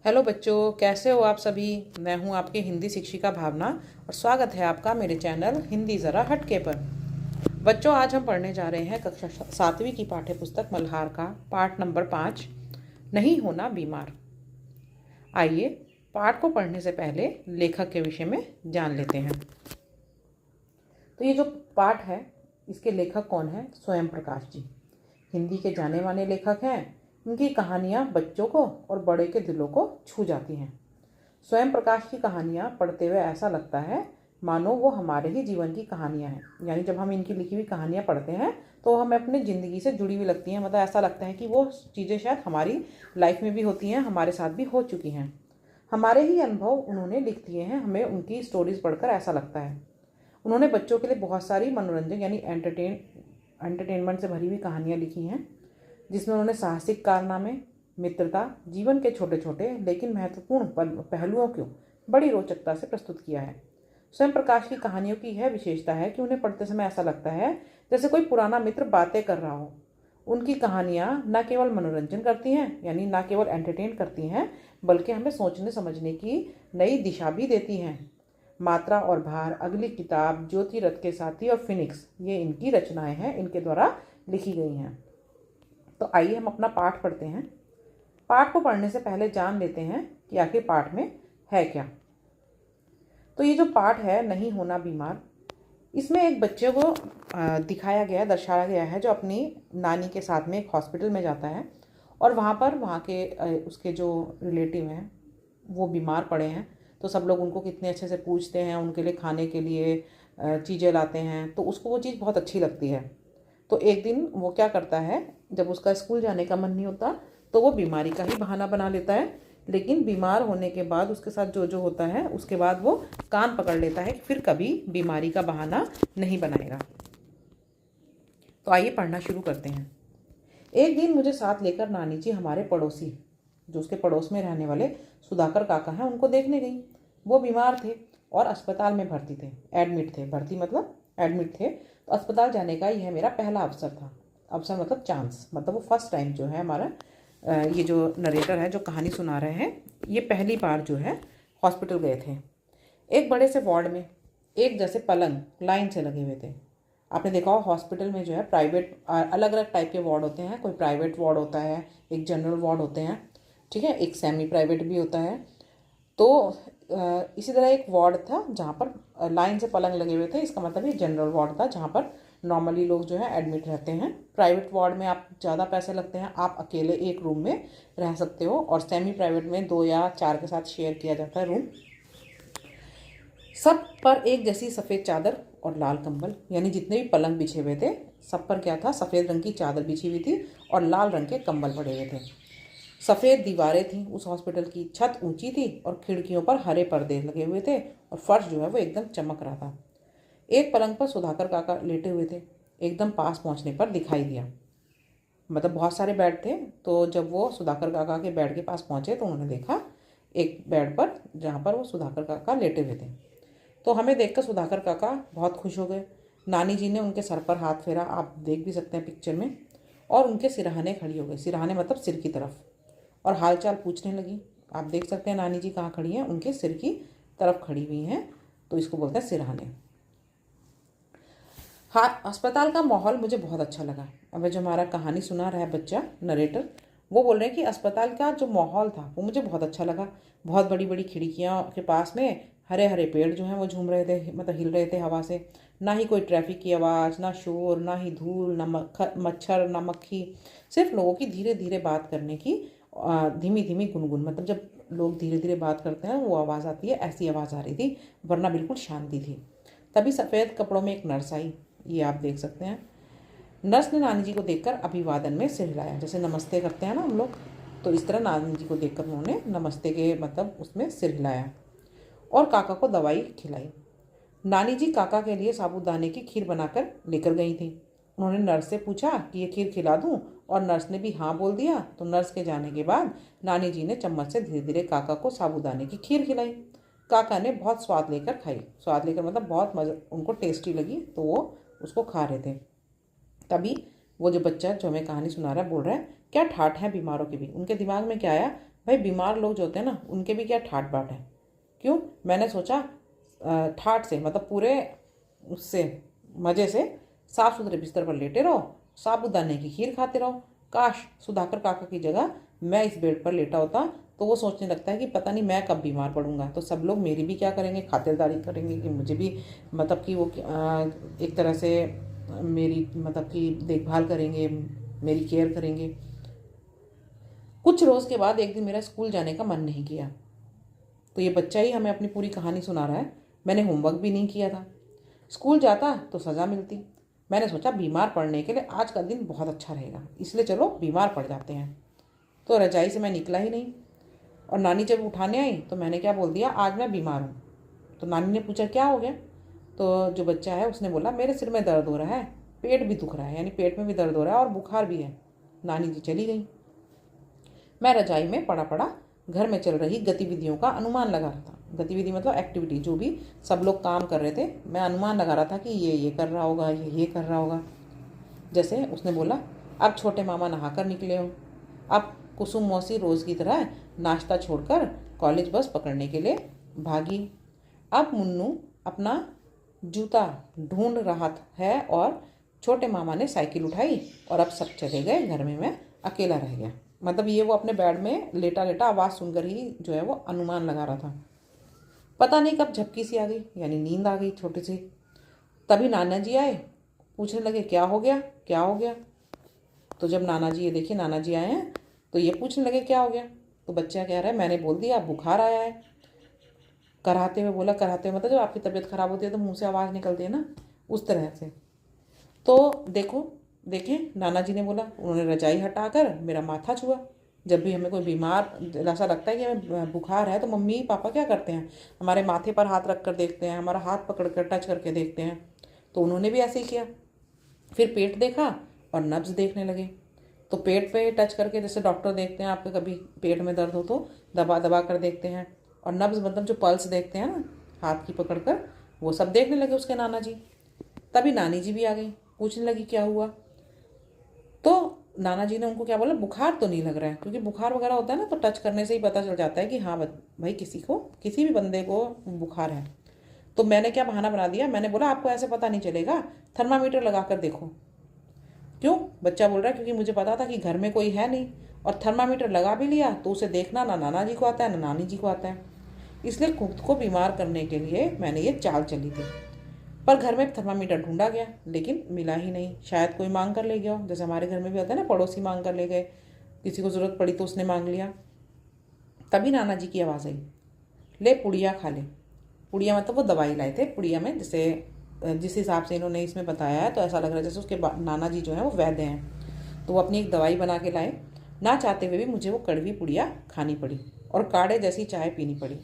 Hello बच्चों, कैसे हो आप सभी। मैं हूं आपकी हिंदी शिक्षिका भावना और स्वागत है आपका मेरे चैनल हिंदी ज़रा हटके पर। बच्चों, आज हम पढ़ने जा रहे हैं कक्षा 7वीं की पाठ्य पुस्तक मल्हार का पाठ नंबर 5, नहीं होना बीमार। आइए पाठ को पढ़ने से पहले लेखक के विषय में जान लेते हैं। तो ये जो पाठ है इसके लेखक कौन है? स्वयं प्रकाश जी हिंदी के जाने माने लेखक हैं। उनकी कहानियाँ बच्चों को और बड़े के दिलों को छू जाती हैं। स्वयं प्रकाश की कहानियाँ पढ़ते हुए ऐसा लगता है मानो वो हमारे ही जीवन की कहानियाँ हैं। यानी जब हम इनकी लिखी हुई कहानियाँ पढ़ते हैं तो हमें अपनी ज़िंदगी से जुड़ी हुई लगती हैं। मतलब ऐसा लगता है कि वो चीज़ें शायद हमारी लाइफ में भी होती हैं, हमारे साथ भी हो चुकी हैं। हमारे ही अनुभव उन्होंने लिख दिए हैं। हमें उनकी स्टोरीज पढ़कर ऐसा लगता है। उन्होंने बच्चों के लिए बहुत सारी मनोरंजन यानी एंटरटेनमेंट से भरी हुई कहानियाँ लिखी हैं, जिसमें उन्होंने साहसिक कारनामे, मित्रता, जीवन के छोटे छोटे लेकिन महत्वपूर्ण पहलुओं को बड़ी रोचकता से प्रस्तुत किया है। स्वयं प्रकाश की कहानियों की यह विशेषता है कि उन्हें पढ़ते समय ऐसा लगता है जैसे कोई पुराना मित्र बातें कर रहा हो। उनकी कहानियाँ न केवल मनोरंजन करती हैं यानी न केवल एंटरटेन करती हैं, बल्कि हमें सोचने समझने की नई दिशा भी देती हैं। मात्रा और भार, अगली किताब, ज्योति रथ के साथी और फिनिक्स, ये इनकी रचनाएं हैं, इनके द्वारा लिखी गई हैं। तो आइए हम अपना पाठ पढ़ते हैं। पाठ को पढ़ने से पहले जान लेते हैं कि आखिर पाठ में है क्या। तो ये जो पाठ है नहीं होना बीमार, इसमें एक बच्चे को दिखाया गया, दर्शाया गया है, जो अपनी नानी के साथ में एक हॉस्पिटल में जाता है और वहाँ के उसके जो रिलेटिव हैं वो बीमार पड़े हैं। तो सब लोग उनको कितने अच्छे से पूछते हैं, उनके लिए खाने के लिए चीज़ें लाते हैं। तो उसको वो चीज़ बहुत अच्छी लगती है। तो एक दिन वो क्या करता है, जब उसका स्कूल जाने का मन नहीं होता तो वो बीमारी का ही बहाना बना लेता है। लेकिन बीमार होने के बाद उसके साथ जो जो होता है उसके बाद वो कान पकड़ लेता है कि फिर कभी बीमारी का बहाना नहीं बनाएगा। तो आइए पढ़ना शुरू करते हैं। एक दिन मुझे साथ लेकर नानी जी हमारे पड़ोसी, जो उसके पड़ोस में रहने वाले सुधाकर काका हैं, उनको देखने गई। वो बीमार थे और अस्पताल में भर्ती थे। एडमिट थे, भर्ती मतलब एडमिट थे। तो अस्पताल जाने का यह मेरा पहला अवसर था। अवसर मतलब चांस, मतलब वो फर्स्ट टाइम जो है हमारा ये जो नरेटर है, जो कहानी सुना रहे हैं, ये पहली बार जो है हॉस्पिटल गए थे। एक बड़े से वार्ड में एक जैसे पलंग लाइन से लगे हुए थे। आपने देखा हो हॉस्पिटल में जो है प्राइवेट अलग अलग टाइप के वार्ड होते हैं। कोई प्राइवेट वार्ड होता है, एक जनरल वार्ड होते हैं, ठीक है, एक सेमी प्राइवेट भी होता है। तो इसी तरह एक वार्ड था जहाँ पर लाइन से पलंग लगे हुए थे। इसका मतलब ये जनरल वार्ड था, जहाँ पर नॉर्मली लोग जो है एडमिट रहते हैं। प्राइवेट वार्ड में आप ज़्यादा पैसे लगते हैं, आप अकेले एक रूम में रह सकते हो, और सेमी प्राइवेट में 2 या 4 के साथ शेयर किया जाता है रूम। सब पर एक जैसी सफ़ेद चादर और लाल कंबल, यानी जितने भी पलंग बिछे हुए थे सब पर क्या था, सफ़ेद रंग की चादर बिछी हुई थी और लाल रंग के कंबल पड़े हुए थे। सफ़ेद दीवारें थीं उस हॉस्पिटल की, छत ऊंची थी और खिड़कियों पर हरे पर्दे लगे हुए थे और फर्श जो है वो एकदम चमक रहा था। एक पलंग पर सुधाकर काका लेटे हुए थे। एकदम पास पहुंचने पर दिखाई दिया, मतलब बहुत सारे बेड थे। तो जब वो सुधाकर काका के बेड के पास पहुंचे तो उन्होंने देखा एक बेड पर जहाँ पर वो सुधाकर काका लेटे हुए थे। तो हमें देखकर सुधाकर काका बहुत खुश हो गए। नानी जी ने उनके सर पर हाथ फेरा, आप देख भी सकते हैं पिक्चर में, और उनके सिरहाने खड़ी हो गई। सिरहाने मतलब सिर की तरफ, और हालचाल पूछने लगी। आप देख सकते हैं नानी जी कहाँ खड़ी हैं, उनके सिर की तरफ खड़ी हुई हैं। तो इसको बोलते हैं सिरहाने। हाँ, अस्पताल का माहौल मुझे बहुत अच्छा लगा। अब जो हमारा कहानी सुना रहा है बच्चा नरेटर, वो बोल रहे हैं कि अस्पताल का जो माहौल था वो मुझे बहुत अच्छा लगा। बहुत बड़ी बड़ी खिड़कियाँ के पास में हरे हरे पेड़ जो हैं वो झूम रहे थे, मतलब हिल रहे थे हवा से। ना ही कोई ट्रैफिक की आवाज़, ना शोर, ना ही धूल, ना मच्छर, ना मक्खी। सिर्फ लोगों की धीरे धीरे बात करने की धीमी धीमी गुनगुन, मतलब जब लोग धीरे धीरे बात करते हैं वो आवाज़ आती है, ऐसी आवाज़ आ रही थी, वरना बिल्कुल शांति थी। तभी सफ़ेद कपड़ों में एक नर्स आई, ये आप देख सकते हैं। नर्स ने नानी जी को देखकर अभिवादन में सिर हिलाया, जैसे नमस्ते करते हैं ना हम लोग, तो इस तरह नानी जी को देखकर उन्होंने नमस्ते के मतलब उसमें सिर हिलाया और काका को दवाई खिलाई। नानी जी काका के लिए साबूदाने की खीर बनाकर लेकर गई थी। उन्होंने नर्स से पूछा कि ये खीर खिला दूं, और नर्स ने भी हाँ बोल दिया। तो नर्स के जाने के बाद नानी जी ने चम्मच से धीरे धीरे काका को साबूदाने की खीर खिलाई। काका ने बहुत स्वाद लेकर खाई। स्वाद लेकर मतलब बहुत मज़ा, उनको टेस्टी लगी तो वो उसको खा रहे थे। तभी वो जो बच्चा जो हमें कहानी सुना रहा है बोल रहा है, क्या ठाठ है बीमारों की भी। उनके दिमाग में क्या आया, भाई बीमार लोग जो होते हैं ना, उनके भी क्या ठाट बाट है। क्यों? मैंने सोचा ठाट से मतलब पूरे उससे मज़े से साफ सुथरे बिस्तर पर लेटे रहो, साबूदाने की खीर खाते रहो। काश सुधाकर काका की जगह मैं इस बेड पर लेटा होता। तो वो सोचने लगता है कि पता नहीं मैं कब बीमार पड़ूंगा, तो सब लोग मेरी भी क्या करेंगे, खातिरदारी करेंगे कि मुझे भी मतलब कि वो एक तरह से मेरी मतलब कि देखभाल करेंगे, मेरी केयर करेंगे। कुछ रोज़ के बाद एक दिन मेरा स्कूल जाने का मन नहीं किया। तो ये बच्चा ही हमें अपनी पूरी कहानी सुना रहा है। मैंने होमवर्क भी नहीं किया था। स्कूल जाता तो सज़ा मिलती। मैंने सोचा बीमार पड़ने के लिए आज का दिन बहुत अच्छा रहेगा, इसलिए चलो बीमार पड़ जाते हैं। तो रजाई से मैं निकला ही नहीं। और नानी जब उठाने आई तो मैंने क्या बोल दिया, आज मैं बीमार हूँ। तो नानी ने पूछा क्या हो गया। तो जो बच्चा है उसने बोला मेरे सिर में दर्द हो रहा है, पेट भी दुख रहा है, यानी पेट में भी दर्द हो रहा है और बुखार भी है। नानी जी चली गई। मैं रजाई में पड़ा पड़ा घर में चल रही गतिविधियों का अनुमान लगा रहा था। गतिविधि मतलब एक्टिविटी, जो भी सब लोग काम कर रहे थे, मैं अनुमान लगा रहा था कि ये कर रहा होगा, ये कर रहा होगा। जैसे उसने बोला अब छोटे मामा नहा कर निकले हो, अब कुसुम मौसी रोज़ की तरह नाश्ता छोड़कर कॉलेज बस पकड़ने के लिए भागी, अब मुन्नू अपना जूता ढूंढ रहा है और छोटे मामा ने साइकिल उठाई और अब सब चले गए, घर में मैं अकेला रह गया। मतलब ये वो अपने बेड में लेटा लेटा आवाज़ सुनकर ही जो है वो अनुमान लगा रहा था। पता नहीं कब झपकी सी आ गई, यानी नींद आ गई छोटी सी। तभी नाना जी आए, पूछने लगे क्या हो गया, क्या हो गया। तो जब नाना जी, ये देखिए नाना जी आए हैं, तो ये पूछने लगे क्या हो गया। तो बच्चा कह रहा है मैंने बोल दिया बुखार आया है। कराते हुए बोला, कराते हुए मतलब जब आपकी तबीयत खराब होती है तो मुंह से आवाज़ निकलती है ना, उस तरह से। तो देखो देखें, नाना जी ने बोला। उन्होंने रजाई हटाकर मेरा माथा छुआ। जब भी हमें कोई बीमार ऐसा लगता है कि हमें बुखार है तो मम्मी पापा क्या करते हैं, हमारे माथे पर हाथ रख कर देखते हैं, हमारा हाथ पकड़ कर टच करके देखते हैं। तो उन्होंने भी ऐसे ही किया। फिर पेट देखा और नब्ज़ देखने लगे। तो पेट पे टच करके, जैसे डॉक्टर देखते हैं आपके कभी पेट में दर्द हो तो दबा दबा कर देखते हैं, और नब्ज़ मतलब जो पल्स देखते हैं ना हाथ की पकड़ कर, वो सब देखने लगे उसके नाना जी। तभी नानी जी भी आ गई, पूछने लगी क्या हुआ। तो नाना जी ने उनको क्या बोला, बुखार तो नहीं लग रहा है, क्योंकि बुखार वगैरह होता है ना तो टच करने से ही पता चल जाता है कि हाँ भाई किसी को, किसी भी बंदे को बुखार है। तो मैंने क्या बहाना बना दिया, मैंने बोला आपको ऐसे पता नहीं चलेगा, थर्मामीटर लगा कर देखो। क्यों? बच्चा बोल रहा है क्योंकि मुझे पता था कि घर में कोई है नहीं, और थर्मामीटर लगा भी लिया तो उसे देखना ना नाना जी को आता है ना नानी जी को आता है। इसलिए खुद को बीमार करने के लिए मैंने ये चाल चली थी। पर घर में थर्मामीटर ढूंढा गया लेकिन मिला ही नहीं। शायद कोई मांग कर ले गया हो, जैसे हमारे घर में भी होता है ना, पड़ोसी मांग कर ले गए, किसी को ज़रूरत पड़ी तो उसने मांग लिया। तभी नाना जी की आवाज़ आई, ले पुड़िया खा ले। पुड़िया मतलब वो दवाई लाए थे। पुड़िया में जैसे जिस हिसाब से इन्होंने इसमें बताया है तो ऐसा लग रहा है जैसे उसके नाना जी जो हैं वो वैद्य हैं, तो वो अपनी एक दवाई बना के लाए। ना चाहते हुए भी मुझे वो कड़वी पुड़िया खानी पड़ी और काढ़े जैसी चाय पीनी पड़ी।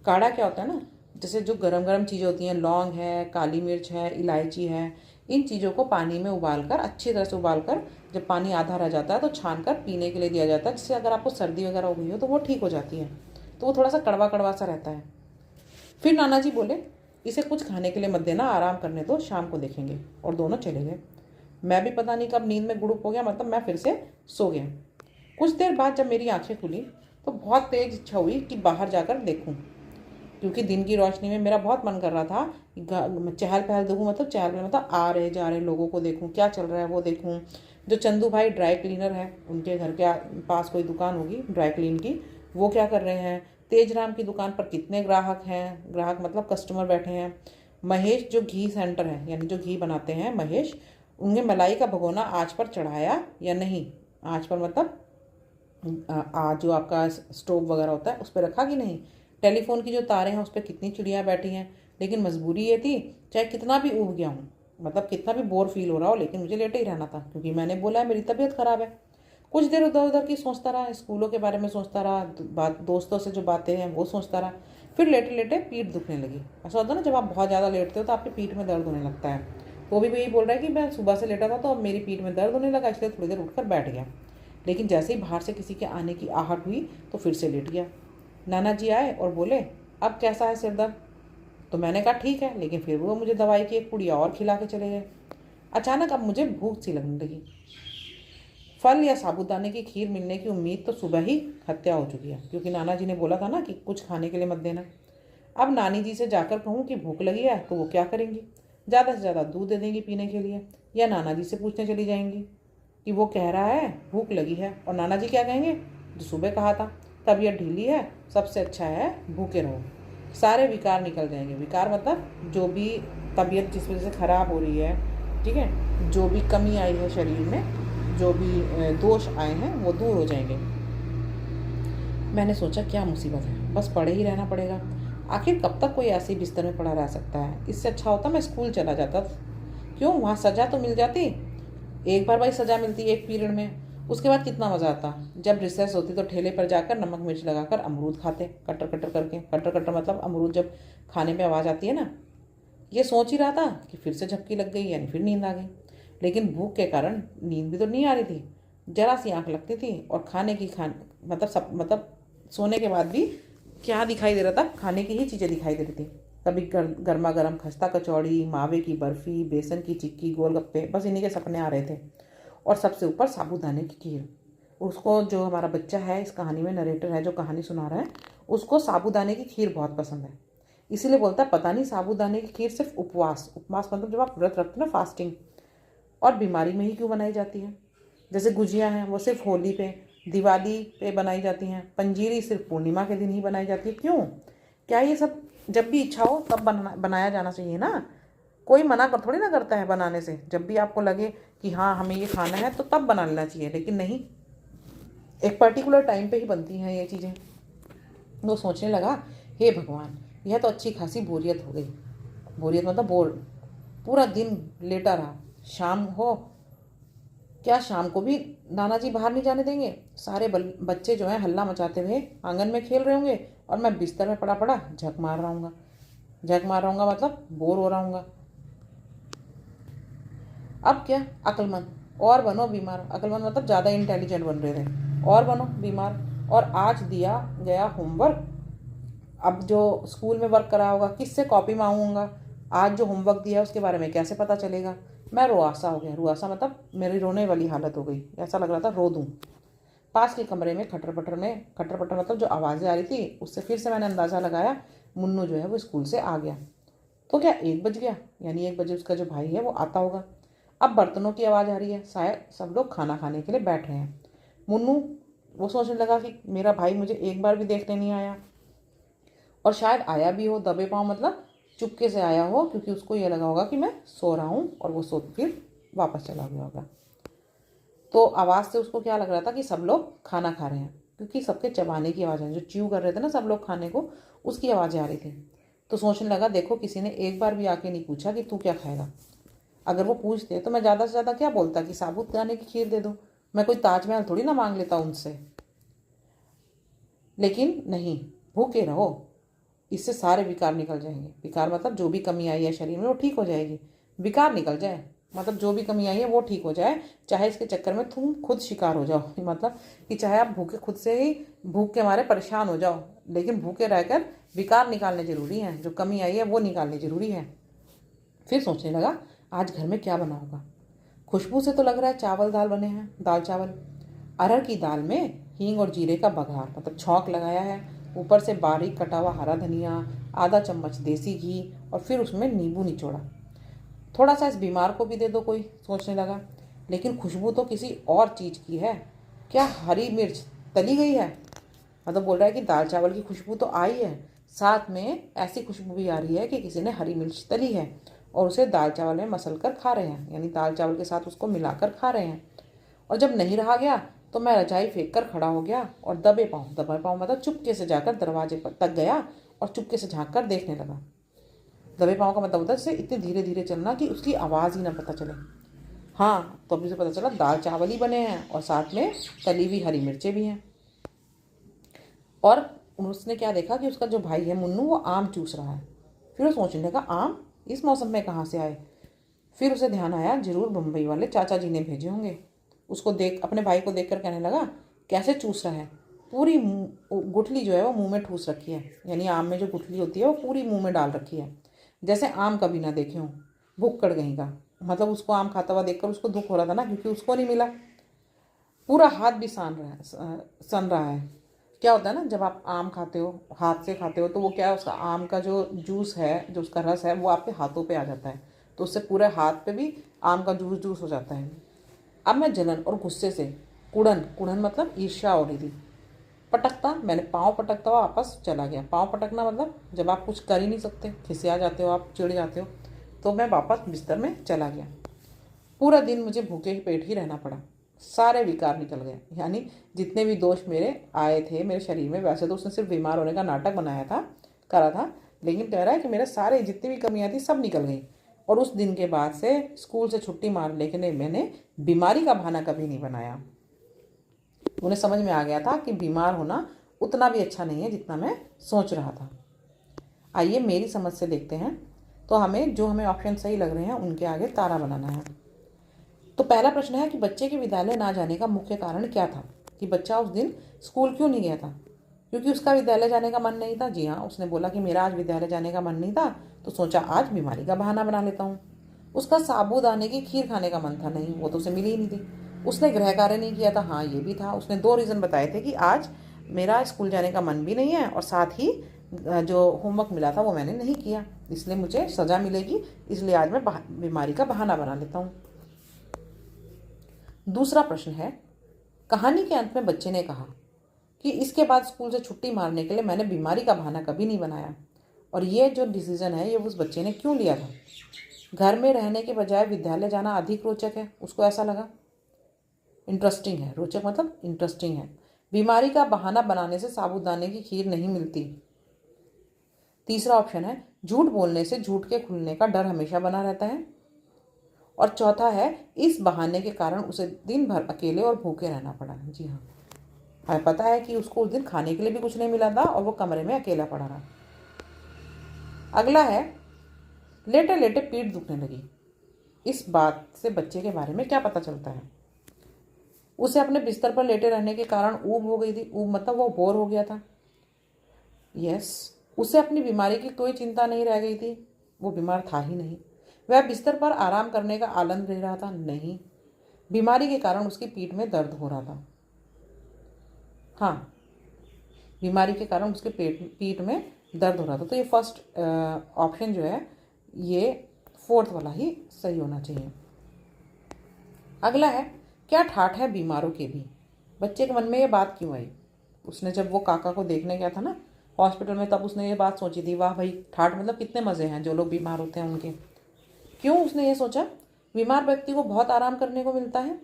काढ़ा क्या होता है ना, जैसे जो गरम गरम चीज़ें होती हैं, लौंग है, काली मिर्च है, इलायची है, इन चीज़ों को पानी में उबालकर, अच्छी तरह से उबालकर, जब पानी आधा रह जाता है तो छान कर पीने के लिए दिया जाता है, जिससे अगर आपको सर्दी वगैरह हो गई हो तो वो ठीक हो जाती है। तो वो थोड़ा सा कड़वा कड़वा सा रहता है। फिर नाना जी बोले इसे कुछ खाने के लिए मत देना, आराम करने दो, शाम को देखेंगे। और दोनों चले गए। मैं भी पता नहीं कब नींद में गुड़ुप हो गया, मतलब मैं फिर से सो गया। कुछ देर बाद जब मेरी आंखें खुली तो बहुत तेज इच्छा हुई कि बाहर जाकर देखूं, क्योंकि दिन की रोशनी में मेरा बहुत मन कर रहा था कि चहल पहल देखूं, मतलब चहल पहल मतलब आ रहे जा रहे लोगों को देखूं, क्या चल रहा है वो देखूं। जो चंदू भाई ड्राई क्लीनर है, उनके घर के पास कोई दुकान होगी ड्राई क्लीन की, वो क्या कर रहे हैं। तेजराम की दुकान पर कितने ग्राहक हैं, ग्राहक मतलब कस्टमर बैठे हैं। महेश जो घी सेंटर है, यानी जो घी बनाते हैं महेश, उनने मलाई का भगोना आँच पर चढ़ाया या नहीं। आँच पर मतलब जो आपका स्टोव वगैरह होता है उस पर रखा कि नहीं। टेलीफोन की जो तारें हैं उस पर कितनी चिड़ियाँ बैठी हैं। लेकिन मजबूरी ये थी, चाहे कितना भी ऊब गया हूँ, मतलब कितना भी बोर फील हो रहा हो, लेकिन मुझे लेटे ही रहना था, क्योंकि मैंने बोला है मेरी तबीयत ख़राब है। कुछ देर उधर उधर की सोचता रहा, स्कूलों के बारे में सोचता रहा, दोस्तों से जो बातें हैं वो सोचता रहा। फिर लेटे लेटे पीठ दुखने लगी। ऐसा होता है ना जब आप बहुत ज़्यादा लेटते हो तो आपकी पीठ में दर्द होने लगता है। वो भी यही बोल रहा है कि मैं सुबह से लेटा था तो अब मेरी पीठ में दर्द होने लगा, इसलिए थोड़ी देर उठकर बैठ गया। लेकिन जैसे ही बाहर से किसी के आने की आहट हुई तो फिर से लेट गया। नाना जी आए और बोले अब कैसा है सिर दर्द। तो मैंने कहा ठीक है, लेकिन फिर वो मुझे दवाई की एक पुड़िया और खिला के चले गए। अचानक अब मुझे भूख सी लगने लगी। फल या साबूदाने की खीर मिलने की उम्मीद तो सुबह ही हत्या हो चुकी है, क्योंकि नाना जी ने बोला था ना कि कुछ खाने के लिए मत देना। अब नानी जी से जाकर कहूँ कि भूख लगी है तो वो क्या करेंगी? ज़्यादा से ज़्यादा दूध दे देंगी पीने के लिए, या नाना जी से पूछने चली जाएंगी कि वो कह रहा है भूख लगी है, और नाना जी क्या कहेंगे? जो सुबह कहा था, तबीयत ढीली है, सबसे अच्छा है भूखे रहो। सारे विकार निकल जाएंगे। विकार मतलब जो भी तबीयत जिस वजह से ख़राब हो रही है, ठीक है, जो भी कमी आई है शरीर में, जो भी दोष आए हैं वो दूर हो जाएंगे। मैंने सोचा क्या मुसीबत है, बस पड़े ही रहना पड़ेगा। आखिर कब तक कोई ऐसे ही बिस्तर में पड़ा रह सकता है? इससे अच्छा होता मैं स्कूल चला जाता। क्यों, वहाँ सज़ा तो मिल जाती। एक बार भाई सज़ा मिलती एक पीरियड में, उसके बाद कितना मज़ा आता। जब रिसेस होती तो ठेले पर जाकर नमक मिर्च लगाकर अमरूद खाते, कटर कटर करके। कटर कटर मतलब अमरूद जब खाने में आवाज़ आती है ना। ये सोच ही रहा था कि फिर से झपकी लग गई, यानी फिर नींद आ गई। लेकिन भूख के कारण नींद भी तो नहीं आ रही थी, जरा सी आंख लगती थी और खाने की मतलब सोने के बाद भी क्या दिखाई दे रहा था? खाने की ही चीज़ें दिखाई दे रही थी। कभी गर्मा गर्म खस्ता कचौड़ी, मावे की बर्फ़ी, बेसन की चिक्की, गोलगप्पे, बस इन्हीं के सपने आ रहे थे। और सबसे ऊपर साबूदाने की खीर। उसको, जो हमारा बच्चा है इस कहानी में, नरेटर है जो कहानी सुना रहा है, उसको साबूदाने की खीर बहुत पसंद है। इसीलिए बोलता है पता नहीं साबूदाने की खीर सिर्फ उपवास मतलब जब आप व्रत रखते हो ना, फास्टिंग, और बीमारी में ही क्यों बनाई जाती है। जैसे गुजिया हैं वो सिर्फ होली पे, दिवाली पे बनाई जाती हैं। पंजीरी सिर्फ पूर्णिमा के दिन ही बनाई जाती है। क्यों? क्या ये सब जब भी इच्छा हो तब बनाया जाना चाहिए ना? कोई मना कर थोड़ी ना करता है बनाने से। जब भी आपको लगे कि हाँ हमें ये खाना है तो तब बना लेना चाहिए, लेकिन नहीं, एक पर्टिकुलर टाइम पे ही बनती हैं ये चीज़ें। वो सोचने लगा, हे भगवान, यह तो अच्छी खासी बोरियत हो गई। बोरियत मतलब बोर। पूरा दिन लेटा रहा। शाम हो, क्या शाम को भी नाना जी बाहर नहीं जाने देंगे? सारे बच्चे जो हैं हल्ला मचाते हुए आंगन में खेल रहे होंगे, और मैं बिस्तर में पड़ा पड़ा झक मार रहा हूँगा। झक मार रहा हूँगा मतलब बोर हो रहा हूँगा। अब क्या, अक्लमंद और बनो बीमार। अक्लमंद मतलब ज़्यादा इंटेलिजेंट बन रहे थे, और बनो बीमार। और आज दिया गया होमवर्क, अब जो स्कूल में वर्क करा होगा किससे कॉपी मांगूंगा? आज जो होमवर्क दिया है उसके बारे में कैसे पता चलेगा? मैं रुआसा हो गया। रुआसा मतलब मेरी रोने वाली हालत हो गई। ऐसा लग रहा था रो दूँ। पास के कमरे में खटर पटर मतलब जो आवाज़ें आ रही थी उससे फिर से मैंने अंदाज़ा लगाया मुन्नू जो है वो स्कूल से आ गया। तो क्या 1 बज गया? यानी 1 बजे उसका जो भाई है वो आता होगा। अब बर्तनों की आवाज़ आ रही है, शायद सब लोग खाना खाने के लिए बैठ रहे हैं। मुन्नू वो सोचने लगा कि मेरा भाई मुझे एक बार भी देखने नहीं आया, और शायद आया भी हो दबे पाँव, मतलब चुपके से आया हो, क्योंकि उसको ये लगा होगा कि मैं सो रहा हूँ, और वो सो फिर वापस चला गया होगा। तो आवाज़ से उसको क्या लग रहा था कि सब लोग खाना खा रहे हैं, क्योंकि सबके चबाने की आवाज़, जो च्यू कर रहे थे ना सब लोग खाने को, उसकी आवाज़ें आ रही थी। तो सोचने लगा, देखो किसी ने एक बार भी आके नहीं पूछा कि तू क्या खाएगा। अगर वो पूछते तो मैं ज़्यादा से ज़्यादा क्या बोलता कि साबूदाने की खीर दे दो। मैं कोई ताजमहल थोड़ी ना मांग लेता उनसे। लेकिन नहीं, भूखे रहो, इससे सारे विकार निकल जाएंगे। विकार मतलब जो भी कमी आई है शरीर में वो ठीक हो जाएगी। विकार निकल जाए मतलब जो भी कमी आई है वो ठीक हो जाए, चाहे इसके चक्कर में तुम खुद शिकार हो जाओ। मतलब कि चाहे आप भूखे, खुद से ही भूख के मारे परेशान हो जाओ, लेकिन भूखे रहकर विकार निकालने जरूरी हैं। जो कमी आई है वो निकालनी जरूरी है। फिर सोचने लगा, आज घर में क्या बना होगा? खुशबू से तो लग रहा है चावल दाल बने हैं, दाल चावल। अरहर की दाल में हींग और जीरे का बघार मतलब छौंक लगाया है, ऊपर से बारीक कटा हुआ हरा धनिया, आधा चम्मच देसी घी, और फिर उसमें नींबू निचोड़ा। थोड़ा सा इस बीमार को भी दे दो कोई, सोचने लगा। लेकिन खुशबू तो किसी और चीज़ की है। क्या हरी मिर्च तली गई है? मतलब बोल रहा है कि दाल चावल की खुशबू तो आई है, साथ में ऐसी खुशबू भी आ रही है कि किसी ने हरी मिर्च तली है और उसे दाल चावल में मसल कर खा रहे हैं, यानी दाल चावल के साथ उसको मिलाकर खा रहे हैं। और जब नहीं रहा गया तो मैं रजाई फेंक कर खड़ा हो गया और दबे पाँव मतलब चुपके से जाकर दरवाजे पर तक गया और चुपके से झाँक कर देखने लगा। दबे पाँव का मतलब होता है जैसे इतने धीरे धीरे चलना कि उसकी आवाज़ ही ना पता चले। हाँ, तो अभी से पता चला दाल चावल ही बने हैं और साथ में तली हुई हरी मिर्चें भी हैं। और उसने क्या देखा कि उसका जो भाई है मुन्नू वो आम चूस रहा है। फिर वो सोचने लगा, आम इस मौसम में कहाँ से आए? फिर उसे ध्यान आया, जरूर बम्बई वाले चाचा जी ने भेजे होंगे। उसको देख, अपने भाई को देखकर कहने लगा, कैसे चूस रहा है? पूरी गुठली जो है वो मुंह में ठूस रखी है, यानी आम में जो गुठली होती है वो पूरी मुंह में डाल रखी है, जैसे आम कभी ना देखे हों। भुक्कड़ कहीं का। मतलब उसको आम खाता हुआ देखकर उसको दुख हो रहा था ना, क्योंकि उसको नहीं मिला। पूरा हाथ भी सन रहा है। क्या होता है ना, जब आप आम खाते हो, हाथ से खाते हो, तो वो क्या है, उसका आम का जो जूस है, जो उसका रस है, वो आपके हाथों पे आ जाता है, तो उससे पूरे हाथ पे भी आम का जूस जूस हो जाता है। अब मैं जलन और गुस्से से कुड़न कुड़न मतलब ईर्ष्या हो रही थी, पटकता, मैंने पाँव पटकता हुआ वापस चला गया। पाँव पटकना मतलब जब आप कुछ कर ही नहीं सकते, खिसिया जाते हो, आप चिढ़ जाते हो, तो मैं वापस बिस्तर में चला गया। पूरा दिन मुझे भूखे पेट ही रहना पड़ा। सारे विकार निकल गए, यानी जितने भी दोष मेरे आए थे मेरे शरीर में, वैसे तो उसने सिर्फ बीमार होने का नाटक बनाया था, करा था, लेकिन कह रहा है कि मेरे सारे जितनी भी कमियां थी सब निकल गई। और उस दिन के बाद से स्कूल से छुट्टी मार लेकिन मैंने बीमारी का बहाना कभी नहीं बनाया। उन्हें समझ में आ गया था कि बीमार होना उतना भी अच्छा नहीं है जितना मैं सोच रहा था। आइए मेरी समझ से देखते हैं, तो हमें ऑप्शन सही लग रहे हैं उनके आगे तारा बनाना है। तो पहला प्रश्न है कि बच्चे के विद्यालय ना जाने का मुख्य कारण क्या था, कि बच्चा उस दिन स्कूल क्यों नहीं गया था। क्योंकि उसका विद्यालय जाने का मन नहीं था। जी हाँ, उसने बोला कि मेरा आज विद्यालय जाने का मन नहीं था, तो सोचा आज बीमारी का बहाना बना लेता हूँ। उसका साबूदाने की खीर खाने का मन था, नहीं, वो तो उसे मिली ही नहीं थी। उसने गृह कार्य नहीं किया था, हाँ ये भी था। उसने 2 रीज़न बताए थे कि आज मेरा स्कूल जाने का मन भी नहीं है, और साथ ही जो होमवर्क मिला था वो मैंने नहीं किया, इसलिए मुझे सज़ा मिलेगी, इसलिए आज मैं बीमारी का बहाना बना लेता हूँ। दूसरा प्रश्न है, कहानी के अंत में बच्चे ने कहा कि इसके बाद स्कूल से छुट्टी मारने के लिए मैंने बीमारी का बहाना कभी नहीं बनाया। और ये जो डिसीजन है ये उस बच्चे ने क्यों लिया था। घर में रहने के बजाय विद्यालय जाना अधिक रोचक है, उसको ऐसा लगा। इंटरेस्टिंग है, रोचक मतलब इंटरेस्टिंग है। बीमारी का बहाना बनाने से साबूदाने की खीर नहीं मिलती। तीसरा ऑप्शन है, झूठ बोलने से झूठ के खुलने का डर हमेशा बना रहता है। और चौथा है, इस बहाने के कारण उसे दिन भर अकेले और भूखे रहना पड़ा। जी हाँ, हमें पता है कि उसको उस दिन खाने के लिए भी कुछ नहीं मिला था और वो कमरे में अकेला पड़ा रहा। अगला है, लेटे लेटे पीठ दुखने लगी। इस बात से बच्चे के बारे में क्या पता चलता है। उसे अपने बिस्तर पर लेटे रहने के कारण ऊब हो गई थी। ऊब मतलब वो बोर हो गया था। यस, उसे अपनी बीमारी की कोई चिंता नहीं रह गई थी, वो बीमार था ही नहीं। वह बिस्तर पर आराम करने का आनंद ले रहा था, नहीं, बीमारी के कारण उसकी पीठ में दर्द हो रहा था। हाँ, बीमारी के कारण उसके पीठ में दर्द हो रहा था। तो ये फर्स्ट ऑप्शन जो है ये फोर्थ वाला ही सही होना चाहिए। अगला है, क्या ठाठ है बीमारों के भी। बच्चे के मन में ये बात क्यों आई। उसने जब वो काका को देखने गया था ना हॉस्पिटल में, तब उसने ये बात सोची थी, वाह भाई, ठाठ मतलब कितने मज़े हैं जो लोग बीमार होते हैं उनके। क्यों उसने ये सोचा। बीमार व्यक्ति को बहुत आराम करने को मिलता है,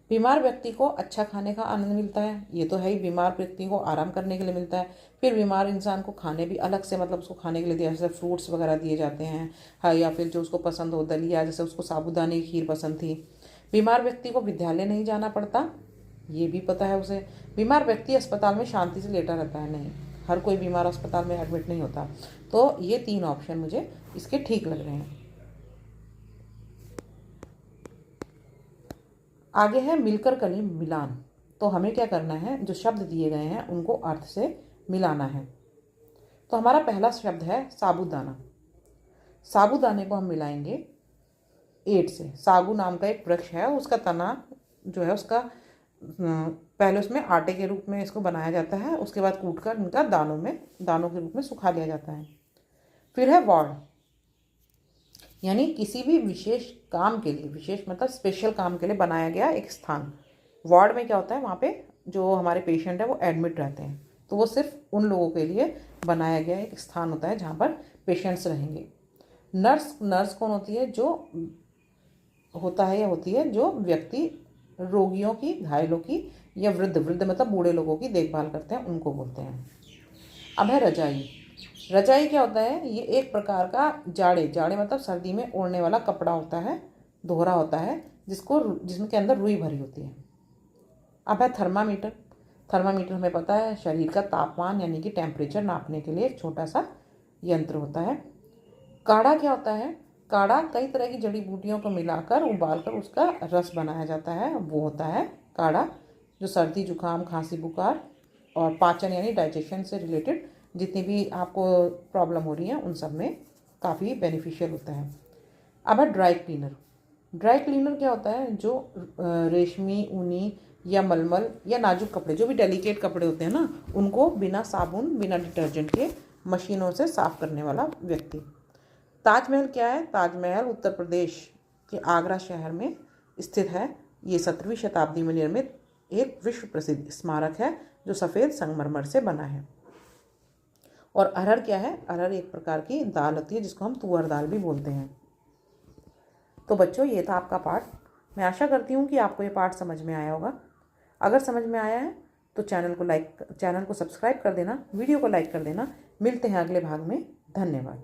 बीमार व्यक्ति को अच्छा खाने का आनंद मिलता है, ये तो है ही, बीमार व्यक्ति को आराम करने के लिए मिलता है। फिर बीमार इंसान को खाने भी अलग से, मतलब उसको खाने के लिए दिया, जैसे फ्रूट्स वगैरह दिए जाते हैं, हाँ, या फिर जो उसको पसंद हो, दलिया, जैसे उसको साबूदाने की खीर पसंद थी। बीमार व्यक्ति को विद्यालय नहीं जाना पड़ता, ये भी पता है उसे। बीमार व्यक्ति अस्पताल में शांति से लेटा रहता है, नहीं, हर कोई बीमार अस्पताल में एडमिट नहीं होता। तो ये 3 ऑप्शन मुझे इसके ठीक लग रहे हैं। आगे है मिलकर कली मिलान। तो हमें क्या करना है, जो शब्द दिए गए हैं उनको अर्थ से मिलाना है। तो हमारा पहला शब्द है साबूदाना। साबूदाने को हम मिलाएंगे ईंट से। सागू नाम का एक वृक्ष है, उसका तना जो है उसका पहले उसमें आटे के रूप में इसको बनाया जाता है, उसके बाद कूटकर इनका दानों के रूप में सुखा लिया जाता है। फिर है वार्ड, यानी किसी भी विशेष काम के लिए, विशेष मतलब स्पेशल काम के लिए बनाया गया एक स्थान। वार्ड में क्या होता है, वहाँ पे जो हमारे पेशेंट है वो एडमिट रहते हैं, तो वो सिर्फ उन लोगों के लिए बनाया गया एक स्थान होता है जहाँ पर पेशेंट्स रहेंगे। नर्स कौन होती है, जो होता है या होती है जो व्यक्ति रोगियों की, घायलों की, या वृद्ध मतलब बूढ़े लोगों की देखभाल करते हैं, उनको बोलते हैं। अब है रजाई। रजाई क्या होता है, ये एक प्रकार का जाड़े मतलब सर्दी में ओढ़ने वाला कपड़ा होता है, दोहरा होता है, जिसमें के अंदर रुई भरी होती है। अब है थर्मामीटर। थर्मामीटर हमें पता है शरीर का तापमान यानी कि टेम्परेचर नापने के लिए एक छोटा सा यंत्र होता है। काढ़ा क्या होता है, काढ़ा कई तरह की जड़ी बूटियों को मिलाकर उबालकर उसका रस बनाया जाता है, वो होता है काढ़ा, जो सर्दी जुकाम खांसी बुखार और पाचन यानी डाइजेशन से रिलेटेड जितनी भी आपको प्रॉब्लम हो रही है उन सब में काफ़ी बेनिफिशियल होता है। अब है ड्राई क्लीनर। ड्राई क्लीनर क्या होता है? जो रेशमी, ऊनी या मलमल या नाजुक कपड़े, जो भी डेलिकेट कपड़े होते हैं ना, उनको बिना साबुन, बिना डिटर्जेंट के मशीनों से साफ करने वाला व्यक्ति। ताजमहल क्या है? ताजमहल उत्तर प्रदेश के आगरा शहर में स्थित है। ये 17वीं शताब्दी में निर्मित एक विश्व प्रसिद्ध स्मारक है जो सफ़ेद संगमरमर से बना है। और अरहर क्या है? अरहर एक प्रकार की दाल होती है जिसको हम तुअर दाल भी बोलते हैं। तो बच्चों, ये था आपका पाठ। मैं आशा करती हूँ कि आपको ये पाठ समझ में आया होगा। अगर समझ में आया है तो चैनल को सब्सक्राइब कर देना, वीडियो को लाइक कर देना। मिलते हैं अगले भाग में। धन्यवाद।